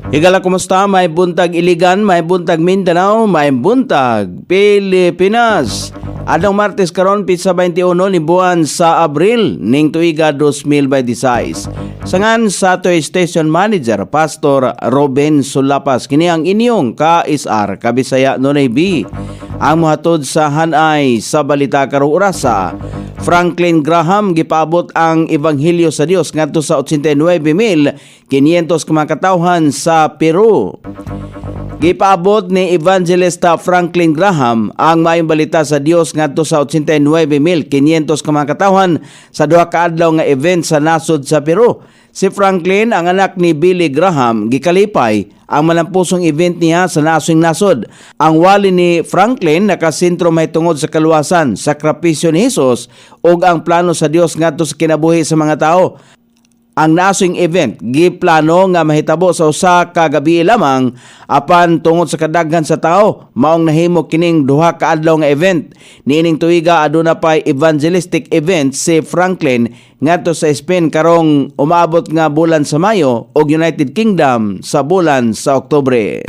Higala, kumusta? May buntag Iligan, may buntag Mindanao, may buntag Pilipinas. Adong Martes karon pizza 21 ni buwan sa Abril ning tuiga 2026. Sangan sa to station manager Pastor Robin Sulapas kini ang inyong ka-SR Kabisaya Nonay B. Ang mohatod sa hanay sa balita karong orasa. Franklin Graham gipaabot ang ebanghelyo sa Dios ngadto sa 89,500 kamakatawhan sa Peru. Gipaabot ni Evangelista Franklin Graham ang maayong balita sa Dios ngadto sa 89,500 kamakatawhan sa duha ka adlaw nga event sa nasod sa Peru. Si Franklin, ang anak ni Billy Graham, gikalipay ang malampusong event niya sa nasong nasod. Ang wali ni Franklin nakasentro may tungod sa kaluwasan, sakripisyo ni Jesus ug ang plano sa Dios ngadto sa kinabuhi sa mga tao. Ang nasong event giplano nga mahitabo sa usa ka gabi lamang apan tungod sa kadaghan sa tao maong nahimo kining duha ka adlaw nga event. Niining tuiga aduna pay evangelistic event si Franklin ngadto sa Spain karong umaabot nga bulan sa Mayo ug United Kingdom sa bulan sa Oktubre.